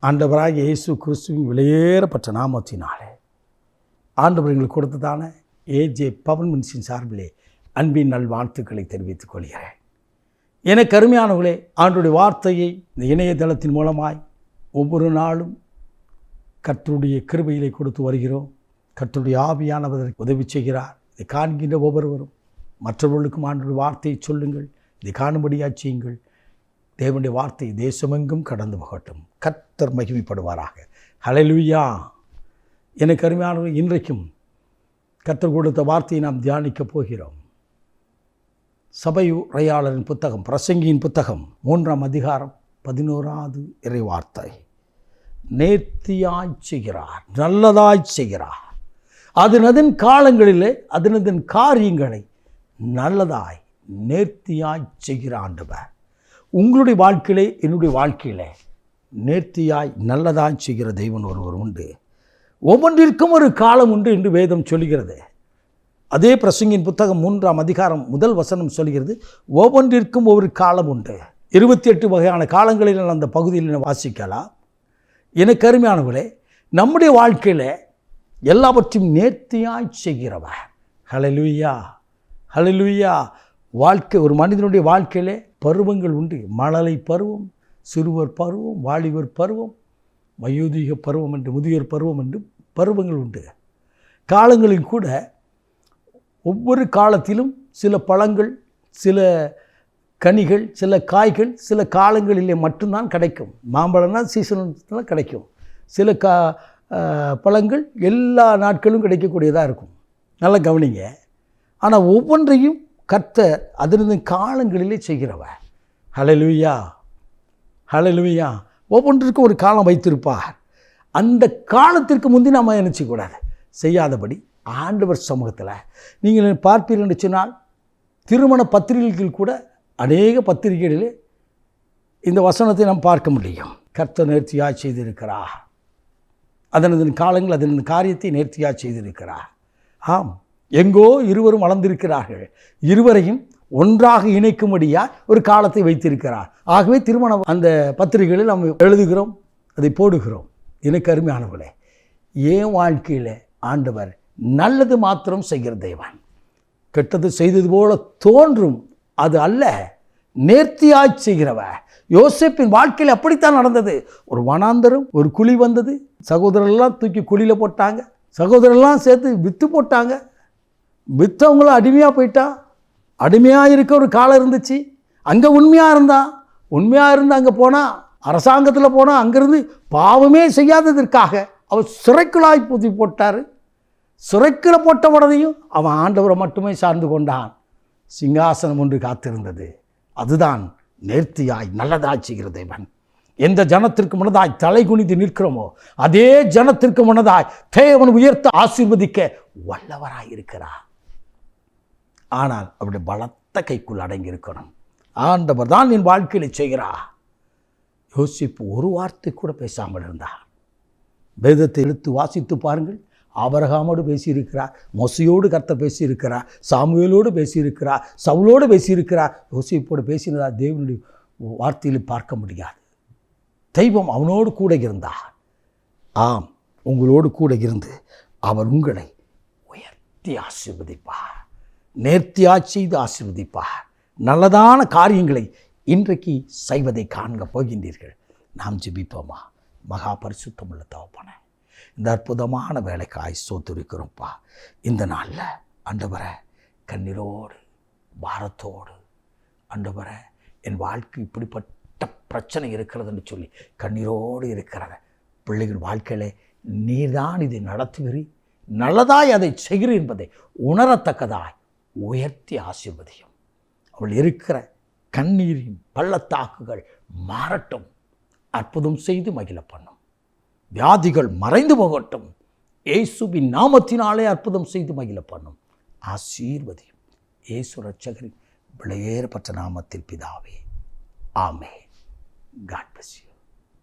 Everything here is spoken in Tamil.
ஆண்டவராகிய இயேசு கிறிஸ்துவின் விலையேறப்பட்ட நாமத்தினாலே ஆண்டவர் எங்களுக்கு கொடுத்ததான ஏஜே பவன் மின்ஸின் சார்பிலே அன்பின் நல்வாழ்த்துக்களை தெரிவித்துக் கொள்கிறேன். எனக்கு அருமையானவர்களே, ஆண்டவருடைய வார்த்தையை இந்த இணையதளத்தின் மூலமாய் ஒவ்வொரு நாளும் கர்த்தருடைய கிருபையிலே கொடுத்து வருகிறோம். கர்த்தருடைய ஆவியானவர் உதவி செய்கிறார். இதை காண்கின்ற ஒவ்வொருவரும் மற்றவர்களுக்கும் ஆண்டவருடைய வார்த்தையை சொல்லுங்கள், இதை காணும்படியாக செய்யுங்கள். தேவனுடைய வார்த்தை தேசமெங்கும் கடந்து போகட்டும். கர்த்தர் மகிமைப்படுவாராக. ஹல்லேலூயா. எனக்கு அருமையானவர்கள், இன்றைக்கும் கர்த்தர் கொடுத்த வார்த்தையை நாம் தியானிக்கப் போகிறோம். சபையுரையாளரின் புத்தகம், பிரசங்கியின் புத்தகம் 3ஆம் அதிகாரம் 11வது இறை வார்த்தை. நேர்த்தியாய் செய்கிறார், நல்லதாய் செய்கிறார். அதனதன் காலங்களிலே அதனதன் காரியங்களை நல்லதாய் நேர்த்தியாய் செய்கிற ஆண்டவர் உங்களுடைய வாழ்க்கையிலே, என்னுடைய வாழ்க்கையிலே நேர்த்தியாய் நல்லதாய் செய்கிற தெய்வன் ஒருவர் உண்டு. ஒவ்வொன்றிற்கும் ஒரு காலம் உண்டு என்று வேதம் சொல்கிறது. அதே பிரசங்கின் புத்தகம் 3ஆம் அதிகாரம் 1 வசனம் சொல்கிறது, ஒவ்வொன்றிற்கும் ஒரு காலம் உண்டு. 28 வகையான காலங்களில் அந்த பகுதியில் வாசிக்கலாம். எனக்கு அருமையானவர்களே, நம்முடைய வாழ்க்கையில் எல்லாவற்றையும் நேர்த்தியாய் செய்கிறவர். ஹல்லேலூயா, ஹல்லேலூயா. வாழ்க்கை, ஒரு மனிதனுடைய வாழ்க்கையிலே பருவங்கள் உண்டு. மழலை பருவம், சிறுவர் பருவம், வாலிபர் பருவம், வயோதிக பருவம் என்று, முதியோர் பருவம் என்று பருவங்கள் உண்டு. காலங்களில் கூட ஒவ்வொரு காலத்திலும் சில பழங்கள், சில கனிகள், சில காய்கள் சில காலங்களிலே மட்டும்தான் கிடைக்கும். மாம்பழம்னா சீசனில் கிடைக்கும். சில பழங்கள் எல்லா நாட்களும் கிடைக்கக்கூடியதாக இருக்கும். நல்லா கவனிங்க. ஆனால் ஒவ்வொன்றையும் கர்த்தர் அதனது காலங்களிலே செய்கிறவர். ஹல்லேலூயா, ஹல்லேலூயா. ஒவ்வொன்றிற்கும் ஒரு காலம் வைத்திருப்பார். அந்த காலத்திற்கு முந்தி நம்ம நினச்சிக்கூடாது, செய்யாதபடி ஆண்டவர் சமூகத்தில் நீங்கள் பார்ப்பீர்கள் என்று சொன்னால், திருமண பத்திரிகைகள் கூட அநேக பத்திரிகைகளிலே இந்த வசனத்தை நாம் பார்க்க முடியும். கர்த்தர் நேர்த்தியாக செய்திருக்கிறார், அதனது காலங்கள் அதனது காரியத்தை நேர்த்தியாக செய்திருக்கிறார். ஆம், எங்கோ இருவரும் வளர்ந்திருக்கிறார்கள், இருவரையும் ஒன்றாக இணைக்கும்படியாக ஒரு காலத்தை வைத்திருக்கிறார். ஆகவே திருமணம் அந்த பத்திரிகைகளில் நாம் எழுதுகிறோம், அதை போடுகிறோம். எனக்கு அருமையானவர்களே, என் வாழ்க்கையில் ஆண்டவர் நல்லது மாத்திரம் செய்கிற தேவன். கெட்டது செய்தது போல தோன்றும், அது அல்ல, நேர்த்தியாய் செய்கிறவர். யோசேப்பின் வாழ்க்கையில் அப்படித்தான் நடந்தது. ஒரு வனாந்தரம், ஒரு குழி வந்தது. சகோதரர்கள்லாம் தூக்கி குழியில் போட்டாங்க, சகோதரர்லாம் சேர்த்து விற்று போட்டாங்க. விற்றவங்களும் அடிமையாக போயிட்டான். அடிமையாக இருக்க ஒரு காலம் இருந்துச்சு. அங்கே உண்மையாக இருந்து அங்கே போனால், அரசாங்கத்தில் போனால், அங்கேருந்து பாவமே செய்யாததற்காக அவர் சிறைக்குள்ளாய் பூத்தி போட்டார். சிறைக்குள்ள போட்ட உடனேயும் அவன் ஆண்டவரை மட்டுமே சார்ந்து கொண்டான். சிங்காசனம் ஒன்று காத்திருந்தது. அதுதான் நேர்த்தியாய் நல்லதாய் செய்கிற தேவன். எந்த ஜனத்திற்கு முன்னதாய் தலை குனிந்து நிற்கிறோமோ அதே ஜனத்திற்கு முன்னதாய் தேவன் உயர்த்த ஆசீர்வதிக்க வல்லவராய் இருக்கிறார். ஆனால் அவருடைய பலத்த கைக்குள் அடங்கி இருக்கணும். ஆண்டவர் தான் என் வாழ்க்கையில் செய்கிறார். யோசிப்பு ஒரு வார்த்தை கூட பேசாமல் இருந்தார். வேதத்தை எடுத்து வாசித்து பாருங்கள். ஆபிரகாமோடு பேசியிருக்கிறார், மோசையோடு கர்த்தர் பேசியிருக்கிறார், சாமுவேலோடு பேசியிருக்கிறார், சவுலோடு பேசியிருக்கிறார். யோசிப்போடு பேசினதா தேவனுடைய வார்த்தையில் பார்க்க முடியாது. தெய்வம் அவனோடு கூட இருந்தார். ஆம், உங்களோடு கூட இருந்து அவர் உங்களை உயர்த்தி ஆசீர்வதிப்பார், நேர்த்தியாக செய்து ஆசீர்வதிப்பார். நல்லதான காரியங்களை இன்றைக்கு செய்வதை காண்க போகின்றீர்கள். நாம் ஜெபிப்போமா? மகா பரிசுத்தமுள்ள தகப்பனே, இந்த அற்புதமான வேலைக்காய் சோத்திருக்கிறோம்ப்பா. இந்த நாளில் ஆண்டவரே, கண்ணீரோடு பாரத்தோடு ஆண்டவரே, என் வாழ்க்கை இப்படிப்பட்ட பிரச்சனை இருக்கிறதுன்னு சொல்லி கண்ணீரோடு இருக்கிற பிள்ளைகள் வாழ்க்கையில் நீர்தான் இதை நடத்துகிறீர், நல்லதாய் அதை செய்கிறீர் என்பதை உணரத்தக்கதாய் உயர்த்தி ஆசீர்வதியும். அவள் இருக்கிற கண்ணீரின் பள்ளத்தாக்குகள் மாறட்டும், அற்புதம் செய்து மகிழ பண்ணும். வியாதிகள் மறைந்து போகட்டும், இயேசுவின் நாமத்தினாலே அற்புதம் செய்து மகிழ பண்ணும். ஆசீர்வதியும். இயேசு ரட்சகரின் விலையேறப்பட்ட நாமத்தில் பிதாவே, ஆமென். God bless you.